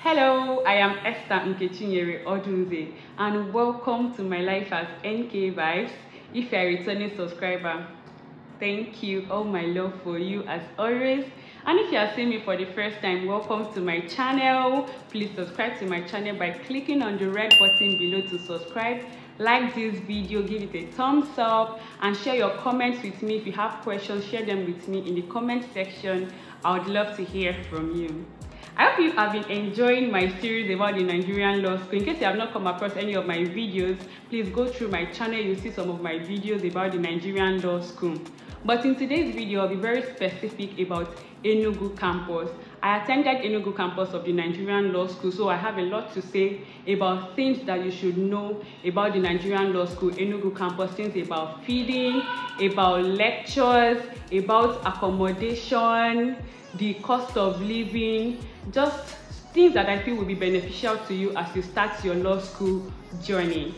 Hello, I am Esther Nkechinyere Odunze and welcome to my life as NK Vibes. If you are a returning subscriber, thank you, all my love for you as always. And if you are seeing me for the first time, welcome to my channel. Please subscribe to my channel by clicking on the red button below to subscribe. Like this video, give it a thumbs up and share your comments with me. If you have questions, share them with me in the comment section. I would love to hear from you. I hope you have been enjoying my series about the Nigerian Law School. In case you have not come across any of my videos, please go through my channel. You'll see some of my videos about the Nigerian Law School. But in today's video, I'll be very specific about Enugu Campus. I attended Enugu Campus of the Nigerian Law School, so I have a lot to say about things that you should know about the Nigerian Law School, Enugu Campus, things about feeding, about lectures, about accommodation, the cost of living, just things that I feel will be beneficial to you as you start your law school journey.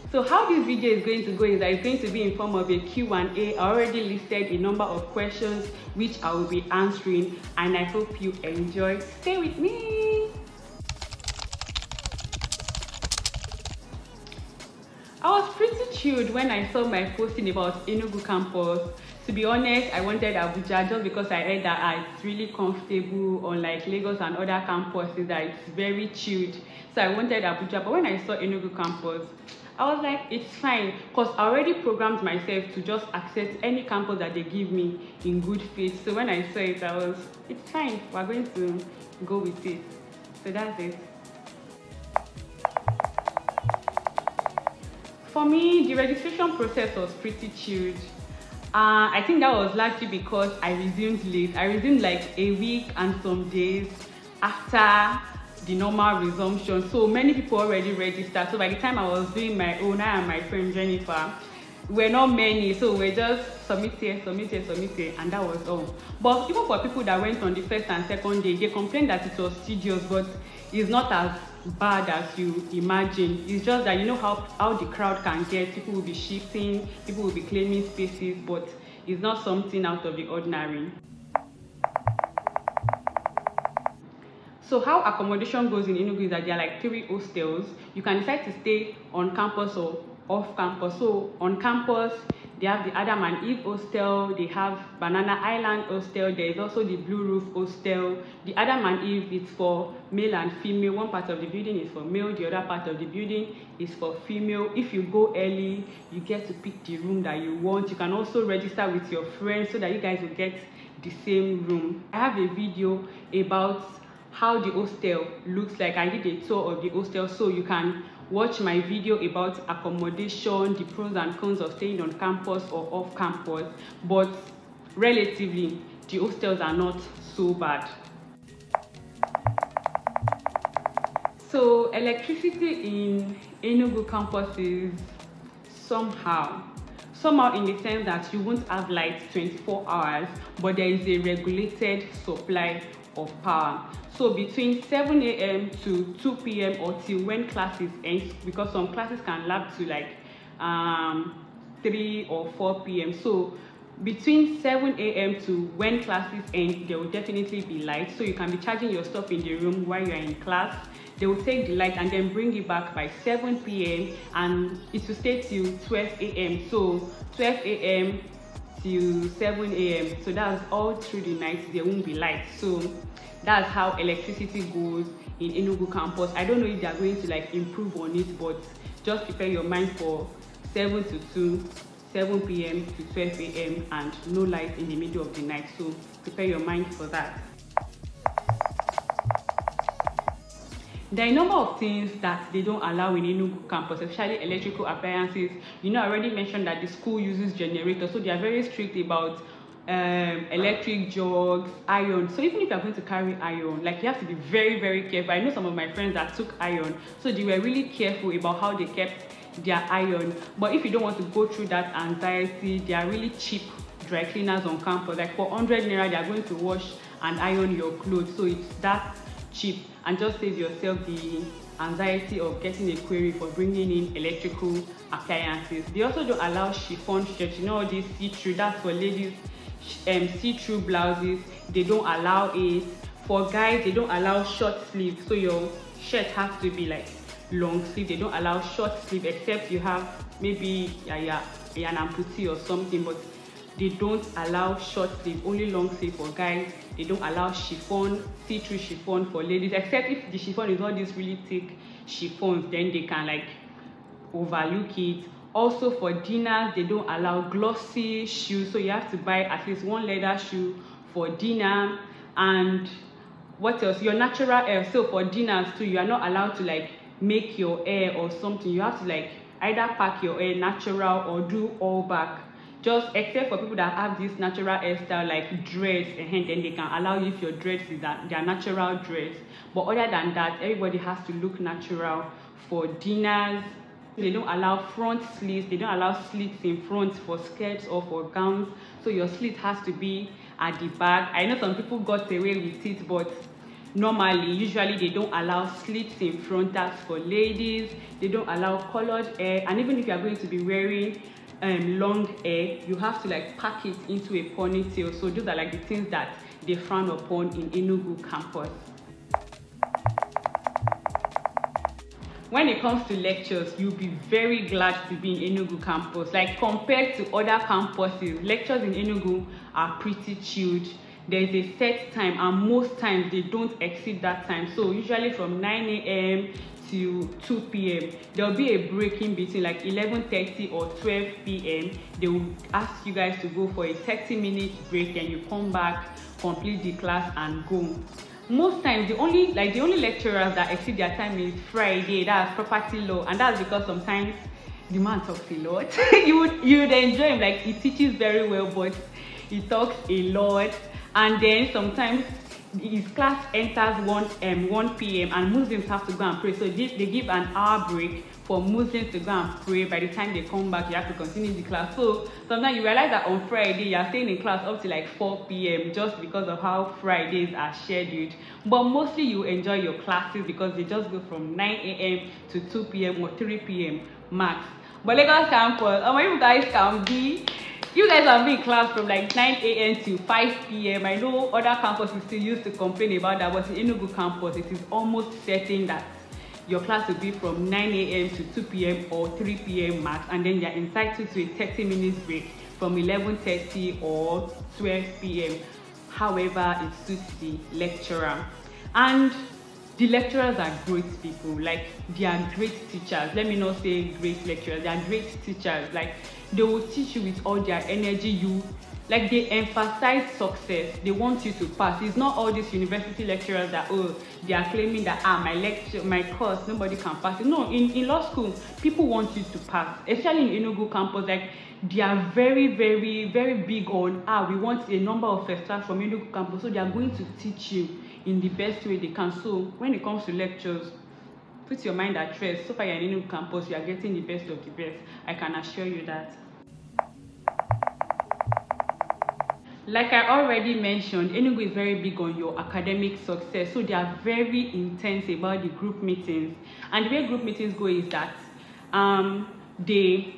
So how this video is going to go is that it's going to be in form of a Q&A. I already listed a number of questions which I will be answering, and I hope you enjoy. Stay with me. I was pretty chilled when I saw my posting about Enugu Campus. To be honest, I wanted Abuja just because I heard that it's really comfortable, unlike Lagos and other campuses, that it's very chilled. So I wanted Abuja, but when I saw Enugu Campus, I was like, it's fine, because I already programmed myself to just accept any campus that they give me in good faith. So when I saw it, it's fine, we're going to go with it. So that's it. For me, the registration process was pretty chilled. I think that was largely because I resumed late. I resumed like a week and some days after the normal resumption. So many people already registered. So by the time I was doing my own, I and my friend Jennifer, we're not many. So we're just submit here, and that was all. But even for people that went on the first and second day, they complained that it was tedious, but it's not as bad as you imagine. It's just that you know how the crowd can get. People will be shifting, people will be claiming spaces, but it's not something out of the ordinary. So how accommodation goes in Enugu is that there are like 3 hostels. You can decide to stay on campus or off campus. So on campus, they have the Adam and Eve hostel, they have Banana Island hostel, there is also the Blue Roof hostel. The Adam and Eve is for male and female. One part of the building is for male, the other part of the building is for female. If you go early, you get to pick the room that you want. You can also register with your friends so that you guys will get the same room. I have a video about how the hostel looks like. I did a tour of the hostel, so you can watch my video about accommodation, the pros and cons of staying on campus or off campus. But relatively, the hostels are not so bad. So electricity in Enugu campus is somehow in the sense that you won't have light 24 hours, but there is a regulated supply of power. So between 7 a.m. to 2 p.m. or till when classes end, because some classes can last to like 3 or 4 p.m. So between 7 a.m. to when classes end, there will definitely be light. So you can be charging your stuff in the room while you're in class. They will take the light and then bring it back by 7 p.m. and it will stay till 12 a.m. So 12 a.m. till 7 a.m. So that's all through the night. There won't be light. So that's how electricity goes in Enugu campus. I don't know if they are going to like improve on it, but just prepare your mind for 7 to 2, 7 p.m. to 12 a.m. and no light in the middle of the night. So prepare your mind for that. There are a number of things that they don't allow in Enugu campus, especially electrical appliances. You know, I already mentioned that the school uses generators, so they are very strict about electric jugs, iron. So even if you're going to carry iron, like you have to be very, very careful. I know some of my friends that took iron, so they were really careful about how they kept their iron. But if you don't want to go through that anxiety, they are really cheap dry cleaners on campus. Like for 100 naira, they are going to wash and iron your clothes. So it's that cheap, and just save yourself the anxiety of getting a query for bringing in electrical appliances. They also don't allow chiffon shirts. You know, all these see-through, that's for ladies, see-through blouses. They don't allow it. For guys, they don't allow short sleeve, so your shirt has to be like long sleeve. They don't allow short sleeve except you have maybe an amputee or something, but they don't allow short sleeve, only long sleeve for guys. They don't allow chiffon, see-through chiffon for ladies, except if the chiffon is not this really thick chiffons, then they can like overlook it. Also for dinners, they don't allow glossy shoes, so you have to buy at least one leather shoe for dinner. And what else? Your natural hair. So for dinners too, you are not allowed to like make your hair or something. You have to like either pack your hair natural or do all back. Just except for people that have this natural hairstyle like dreads, and then they can allow you if your dreads is their natural dreads. But other than that, everybody has to look natural. For dinners, they don't allow front sleeves. They don't allow slits in front for skirts or for gowns. So your slit has to be at the back. I know some people got away with it, but normally, usually they don't allow slits in front. That's for ladies. They don't allow colored hair, and even if you are going to be wearing long hair, you have to like pack it into a ponytail. So those are like the things that they frown upon in Enugu campus. When it comes to lectures, you'll be very glad to be in Enugu campus. Like compared to other campuses, lectures in Enugu are pretty chilled. There's a set time, and most times they don't exceed that time. So usually from 9 a.m. to 2 p.m. there'll be a break in between, like 11:30 or 12 p.m. They will ask you guys to go for a 30-minute break, and you come back, complete the class, and go. Most times the only lecturers that exceed their time is Friday. That's property law, and that's because sometimes the man talks a lot. you would enjoy him, like he teaches very well, but he talks a lot. And then sometimes his class enters 1 p.m. and Muslims have to go and pray, so they give an hour break for Muslims to go and pray. By the time they come back, you have to continue the class. So sometimes you realize that on Friday you are staying in class up to like 4 p.m. just because of how Fridays are scheduled. But mostly you enjoy your classes because they just go from 9 a.m. to 2 p.m. or 3 p.m. max. But Lagos campus, you guys can be. You guys are in class from like 9 a.m. to 5 p.m. I know other campuses still used to complain about that, but in Enugu campus, it is almost certain that your class will be from 9 a.m. to 2 p.m. or 3 p.m. max, and then you're entitled to a 30-minute break from 11:30 or 12 p.m. However, it suits the lecturer. And the lecturers are great people. Like, they are great teachers. Let me not say great lecturers. They are great teachers. Like, they will teach you with all their energy. Like, they emphasize success. They want you to pass. It's not all these university lecturers that, oh, they are claiming that, my course, nobody can pass it. No, in law school, people want you to pass. Especially in Enugu campus, like, they are very, very, very big on, we want a number of first class from Enugu campus. So they are going to teach you in the best way they can. So when it comes to lectures, put your mind at rest. So far you're in Enugu campus, you are getting the best of the best. I can assure you that. Like I already mentioned, Enugu is very big on your academic success. So they are very intense about the group meetings. And the way group meetings go is that they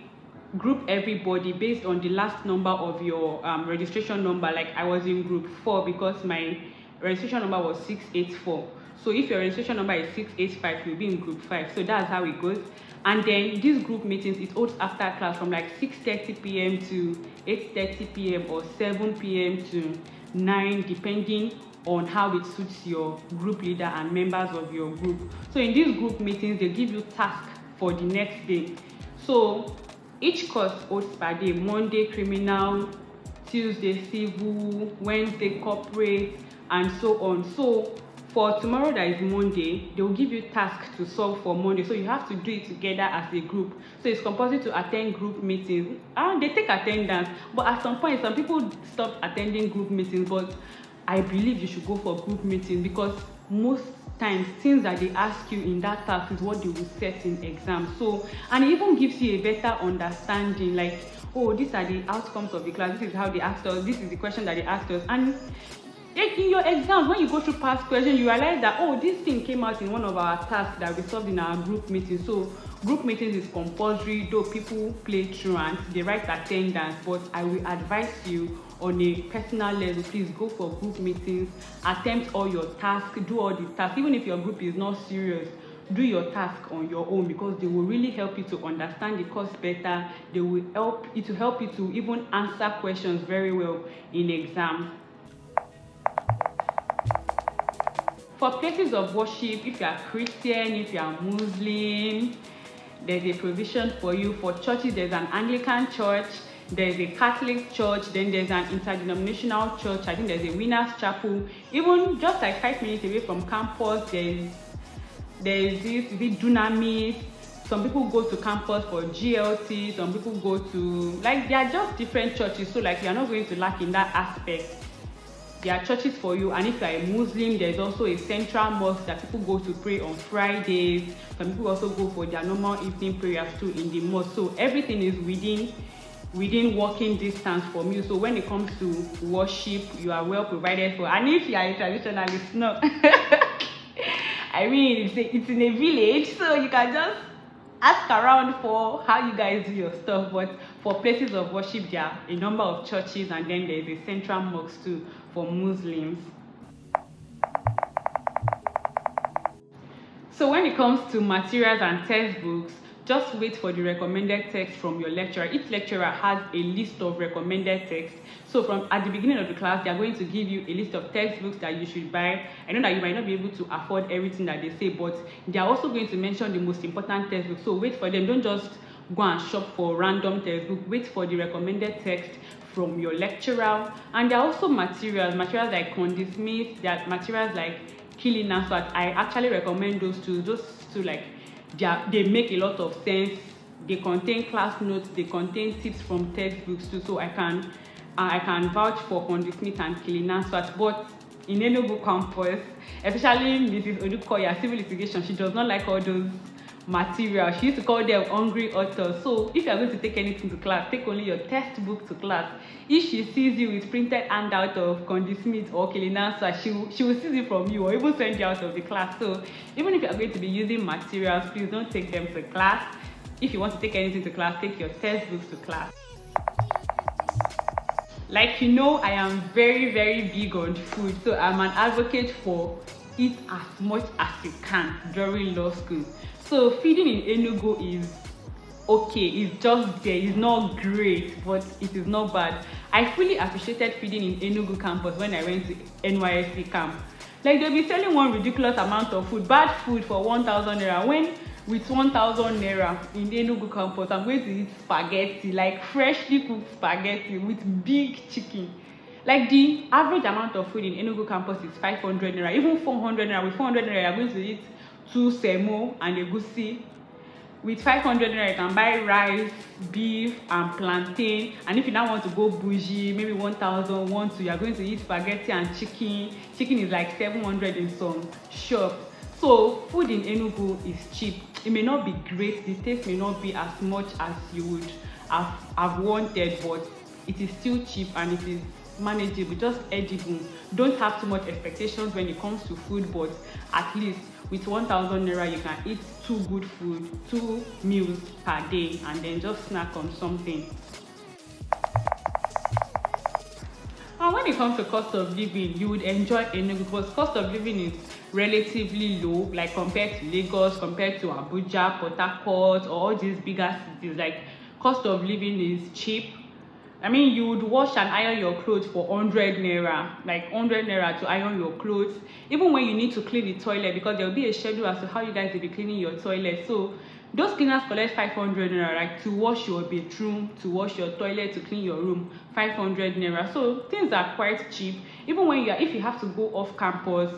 group everybody based on the last number of your registration number. Like I was in group 4 because my registration number was 684. So if your registration number is 685, you'll be in group 5. So that's how it goes. And then these group meetings, it holds after class from like 6:30 p.m. to 8:30 p.m. or 7 p.m. to 9, depending on how it suits your group leader and members of your group. So in these group meetings, they give you tasks for the next day. So each course holds per day: Monday criminal, Tuesday civil, Wednesday corporate, and so on. So for tomorrow, that is Monday, they will give you tasks to solve for Monday. So you have to do it together as a group. So it's compulsory to attend group meetings. They take attendance, but at some point, some people stop attending group meetings. But I believe you should go for group meetings because most times things that they ask you in that task is what they will set in exam. So, and it even gives you a better understanding, like, oh, these are the outcomes of the class, this is how they asked us, this is the question that they asked us. And in your exams, when you go through past questions, you realize that, oh, this thing came out in one of our tasks that we solved in our group meeting. So group meetings is compulsory, though people play truant, they write attendance, but I will advise you on a personal level, please go for group meetings, attempt all your tasks, do all the tasks. Even if your group is not serious, do your task on your own, because they will really help you to understand the course better. It will help you to even answer questions very well in exam. For places of worship, if you are Christian, if you are Muslim, there's a provision for you. For churches, there's an Anglican church, there's a Catholic church, then there's an interdenominational church. I think there's a Winners Chapel. Even just like 5 minutes away from campus, there's this Dunamis. Some people go to campus for GLT, some people go to, like, they are just different churches, so like you're not going to lack in that aspect. There are churches for you. And if you are a Muslim, there's also a central mosque that people go to pray on Fridays. Some people also go for their normal evening prayers too in the mosque. So everything is within walking distance from you. So when it comes to worship, you are well provided for. And if you are a traditionalist, no. I mean, it's in a village, so you can just ask around for how you guys do your stuff. But for places of worship, there are a number of churches, and then there's a central mosque too for Muslims. So when it comes to materials and textbooks, just wait for the recommended text from your lecturer. Each lecturer has a list of recommended text. So at the beginning of the class, they are going to give you a list of textbooks that you should buy. I know that you might not be able to afford everything that they say, but they are also going to mention the most important textbooks. So wait for them. Don't just go and shop for random textbook. Wait for the recommended text from your lecturer. And there are also materials like Condi Smith. There are materials like Killing and so I actually recommend those two, just to like, they make a lot of sense. They contain class notes, they contain tips from textbooks too. So I can vouch for Condi Smith and Kilinan. But in Enugu Campus, especially Mrs. Odukoya, civil litigation, she does not like all those materials. She used to call them hungry authors. So if you are going to take anything to class, take only your textbook to class. If she sees you with printed handout of Condi Smith or Kilinan, she will seize it from you or even send you out of the class. So even if you are going to be using materials, please don't take them to class. If you want to take anything to class, take your textbooks to class. Like, you know, I am very, very big on food. So I'm an advocate for eat as much as you can during law school. So feeding in Enugu is okay. It's just there. It's not great, but it is not bad. I fully appreciated feeding in Enugu Campus when I went to NYSC camp. Like, they'll be selling one ridiculous amount of food, bad food for 1,000 naira. When with 1,000 naira in Enugu Campus, I'm going to eat spaghetti, like freshly cooked spaghetti with big chicken. Like, the average amount of food in Enugu Campus is 500 naira, even 400 naira. With 400 naira, you're going to eat 2 semo and egusi. With 500 naira, you can buy rice, beef, and plantain. And if you now want to go bougie, maybe 1,000, 1,200, you're going to eat spaghetti and chicken. Chicken is like 700 in some shops. So food in Enugu is cheap. It may not be great, the taste may not be as much as you would have wanted, but it is still cheap and it is manageable, just edible. Don't have too much expectations when it comes to food, but at least with 1,000 naira you can eat 2 good food, 2 meals per day, and then just snack on something. And when it comes to cost of living, you would enjoy Enugu because cost of living is relatively low, like compared to Lagos, compared to Abuja, Port Harcourt, or all these bigger cities. Like, cost of living is cheap. I mean, you would wash and iron your clothes for 100 naira, like 100 naira to iron your clothes. Even when you need to clean the toilet, because there will be a schedule as to how you guys will be cleaning your toilet. So those cleaners collect 500 naira, like to wash your bedroom, to wash your toilet, to clean your room, 500 naira. So things are quite cheap. Even when if you have to go off campus,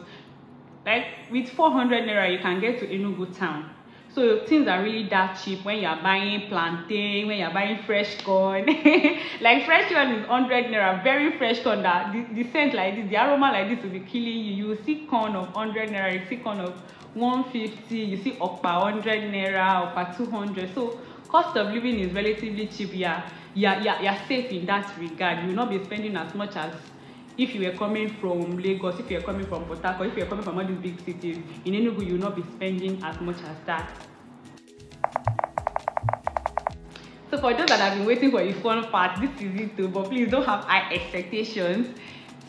like with 400 naira, you can get to Enugu town. So things are really that cheap when you're buying plantain, when you're buying fresh corn. Like, fresh corn is 100 naira, very fresh corn. That the scent like this, the aroma like this will be killing you. You will see corn of 100 naira, you see corn of 150, you see okpa 100 naira, okpa 200. So cost of living is relatively cheap. You're safe in that regard. You will not be spending as much as if you were coming from Lagos, if you were coming from Port Harcourt, if you were coming from all these big cities. In Enugu, you will not be spending as much as that. So for those that have been waiting for a fun part, this is it too, but please don't have high expectations.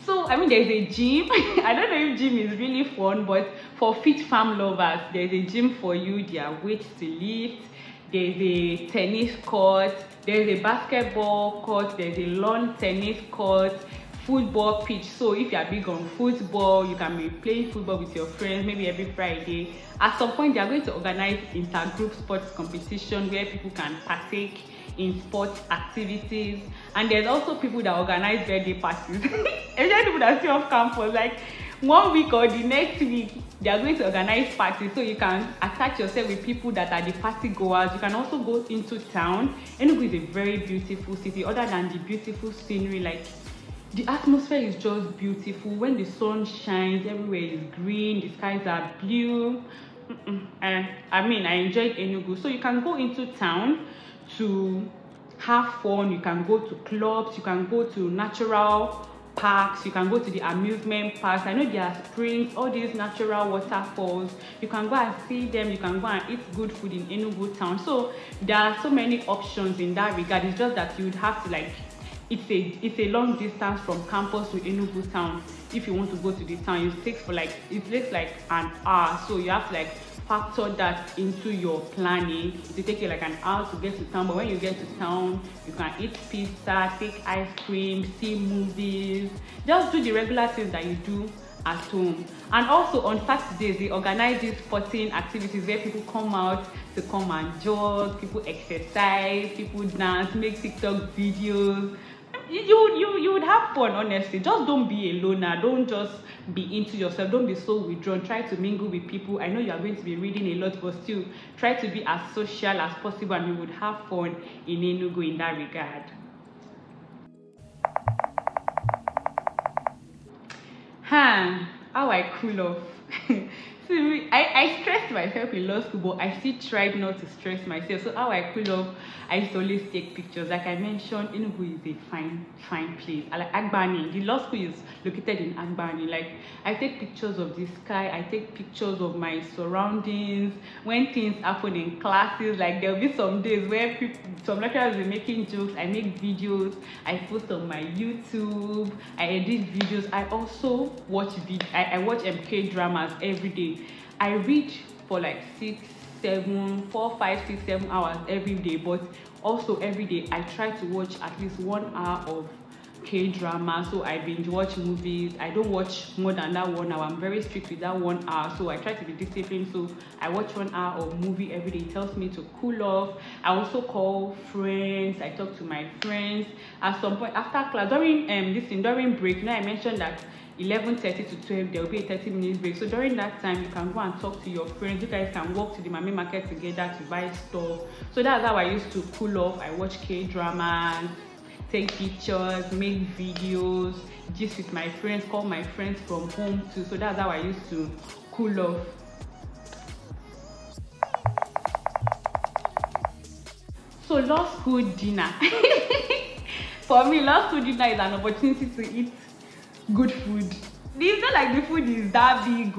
So I mean, there's a gym. I don't know if gym is really fun, but for fit farm lovers, there's a gym for you. There are weights to lift, there's a tennis court, there's a basketball court, there's a lawn tennis court, football pitch. So if you are big on football, you can be playing football with your friends maybe every Friday. At some point, they are going to organize intergroup sports competition where people can partake in sports activities. And there's also people that organize birthday parties. Especially people that stay off campus, like 1 week or the next week, they are going to organize parties. So you can attach yourself with people that are the party goers. You can also go into town. Enugu is a very beautiful city. Other than the beautiful scenery, like the atmosphere is just beautiful. When the sun shines, everywhere is green, the skies are blue. I mean, I enjoyed Enugu. So you can go into town to have fun. You can go to clubs, you can go to natural parks, you can go to the amusement parks. I know there are springs, all these natural waterfalls. You can go and see them. You can go and eat good food in Enugu town. So there are so many options in that regard. It's just that you would have to, like, it's a long distance from campus to Enugu town. If you want to go to the town, it takes like an hour. So you have to like factor that into your planning. It will take you like an hour to get to town, but when you get to town, you can eat pizza, take ice cream, see movies, just do the regular things that you do at home. And also on Saturdays, they organize these sporting activities where people come out to come and jog, people exercise, people dance, make TikTok videos. You would have fun, honestly. Just don't be a loner. Don't just be into yourself. Don't be so withdrawn. Try to mingle with people. I know you are going to be reading a lot, but still try to be as social as possible, and you would have fun in Enugu in that regard. How I cool off. So I stressed myself in law school, but I still tried not to stress myself. So how I cool off, I used to always take pictures. Like I mentioned, Enugu is a fine place. I like Agbani. The law school is located in Agbani. Like I take pictures of the sky. I take pictures of my surroundings. When things happen in classes, like there'll be some days where some lecturers will be making jokes. I make videos. I post on my YouTube. I edit videos. I also watch I watch MK dramas every day. I read for like 4, 5, 6, 7 hours every day, but also every day I try to watch at least 1 hour of K-drama. So I binge watch movies. I don't watch more than that 1 hour. I'm very strict with that 1 hour, so I try to be disciplined. So I watch 1 hour of movie every day. It helps me to cool off. I also call friends. I talk to my friends. At some point after class, during break, you know, I mentioned that 11:30 to 12 there will be a 30-minute break. So during that time, you can go and talk to your friends. You guys can walk to the Mami market together to buy stuff. So that's how I used to cool off. I watch K-dramas, take pictures, make videos, gist with my friends, call my friends from home too. So that's how I used to cool off. So law school dinner. For me, law school dinner is an opportunity to eat good food. It's not like the food is that big,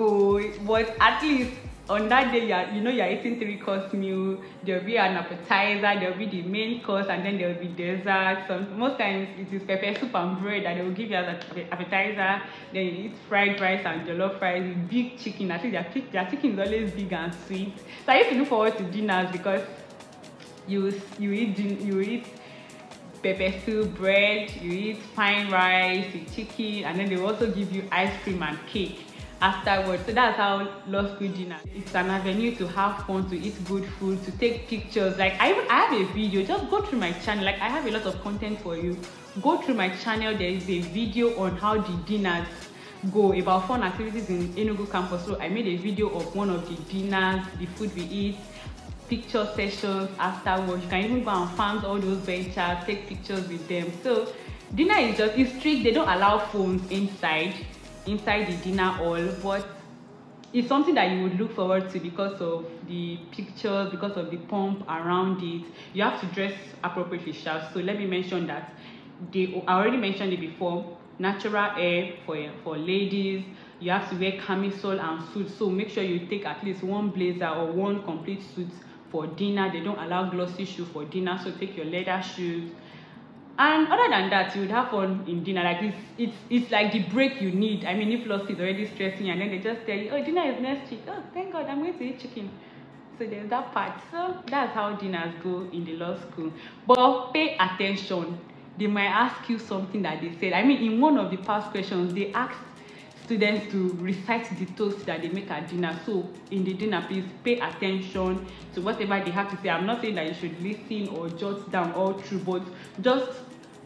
but at least on that day you're eating 3-course meal. There'll be an appetizer, there'll be the main course, and then there'll be dessert. Most times it is pepper soup and bread that they will give you as an appetizer. Then you eat fried rice and jollof rice with big chicken. I think their chicken is always big and sweet. So I used to look forward to dinners because you eat pepper soup, bread, you eat fine rice with chicken, and then they will also give you ice cream and cake afterwards. So that's how law school dinner. It's an avenue to have fun, to eat good food, to take pictures. Like I have a video. Just go through my channel. Like I have a lot of content for you. Go through my channel. There is a video on how the dinners go, about fun activities in Enugu Campus. So I made a video of one of the dinners, the food we eat, picture sessions afterwards. You can even go and find all those benches, take pictures with them. So dinner is strict. They don't allow phones inside the dinner hall, but it's something that you would look forward to because of the pictures, because of the pomp around it. You have to dress appropriately sharp. So let me mention that I already mentioned it before. Natural hair for ladies. You have to wear camisole and suit. So make sure you take at least one blazer or one complete suit for dinner. They don't allow glossy shoes for dinner, so take your leather shoes. And other than that, you would have fun in dinner. Like it's like the break you need. I mean, if lost is already stressing, and then they just tell you, oh, dinner is next week. Oh, thank God, I'm going to eat chicken. So there's that part. So that's how dinners go in the law school. But pay attention. They might ask you something that they said. I mean, in one of the past questions, they asked students to recite the toast that they make at dinner. So in the dinner, please pay attention to whatever they have to say. I'm not saying that you should listen or jot down all through, but just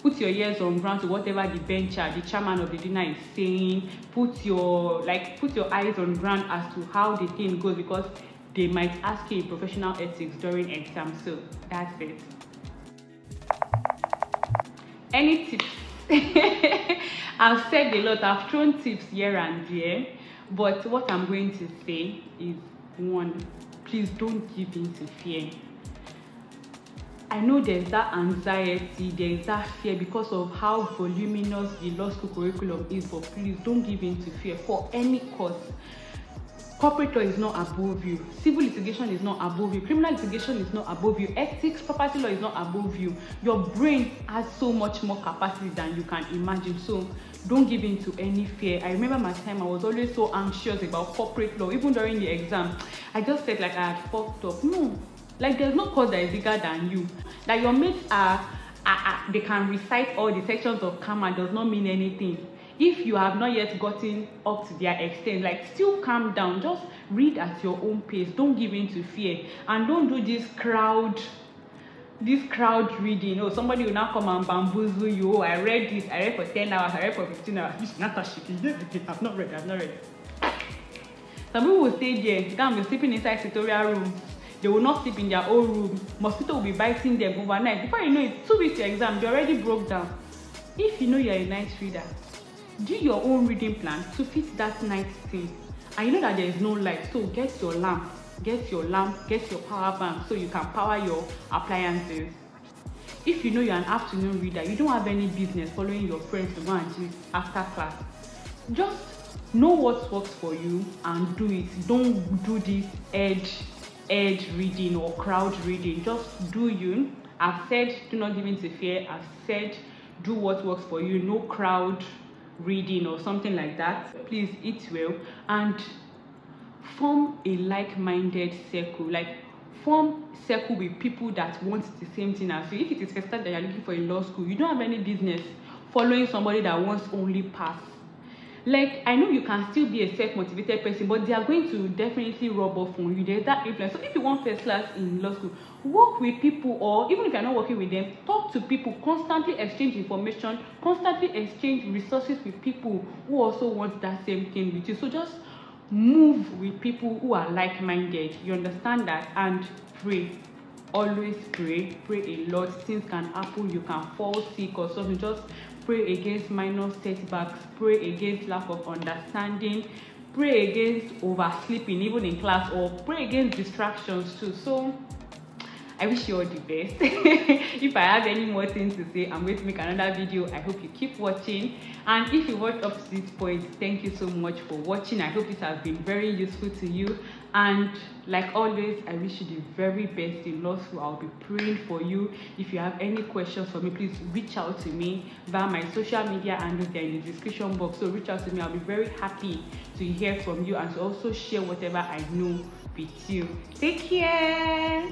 put your ears on ground to whatever the bencher, the chairman of the dinner is saying. Put your eyes on ground as to how the thing goes, because they might ask you in professional ethics during exam. So that's it. Any tips? I've said a lot, I've thrown tips here and there, but what I'm going to say is, one, please don't give in to fear. I know there's that anxiety, there's that fear because of how voluminous the law school curriculum is, but please don't give in to fear for any course. Corporate law is not above you. Civil litigation is not above you. Criminal litigation is not above you. Ethics, property law is not above you. Your brain has so much more capacity than you can imagine. So don't give in to any fear. I remember my time, I was always so anxious about corporate law. Even during the exam, I just felt like I had fucked up. No, like there's no course that is bigger than you. That your mates they can recite all the sections of karma does not mean anything. If you have not yet gotten up to their extent, like, still calm down, just read at your own pace. Don't give in to fear, and don't do this crowd reading. Oh, somebody will now come and bamboozle you. Oh, I read for 10 hours, I read for 15 hours. I've not read. Some people will stay there, they will be sleeping inside tutorial room. They will not sleep in their own room. Mosquito will be biting them overnight. Before you know it, 2 weeks to exam, they already broke down. If you know you're a night reader, do your own reading plan to fit that night thing. And you know that there is no light, so get your lamp, get your power bank, so you can power your appliances. If you know you're an afternoon reader, you don't have any business following your friends to go and gist after class. Just know what works for you and do it. Don't do this edge reading or crowd reading. Just do you. I've said do not give in to fear. I've said do what works for you. No crowd reading or something like that. Please eat well and form a like-minded circle. Like, form circle with people that want the same thing as you. If it is first time that you're looking for a law school, you don't have any business following somebody that wants only pass. Like, I know you can still be a self-motivated person, but they are going to definitely rub off on you. There's that influence. So if you want first class in law school, work with people, or even if you're not working with them, talk to people, constantly exchange information, constantly exchange resources with people who also want that same thing with you. So just move with people who are like-minded. You understand that? And pray. Always pray. Pray a lot. Things can happen. You can fall sick or something. Just pray against minor setbacks. Pray against lack of understanding. Pray against oversleeping even in class, or pray against distractions too. So I wish you all the best. If I have any more things to say, I'm going to make another video. I hope you keep watching, and if you watched up to this point, thank you so much for watching. I hope this has been very useful to you, and like always, I wish you the very best in law school. I'll be praying for you. If you have any questions for me, please reach out to me via my social media handles. They're in the description box, so reach out to me. I'll be very happy to hear from you and to also share whatever I know with you. Take care.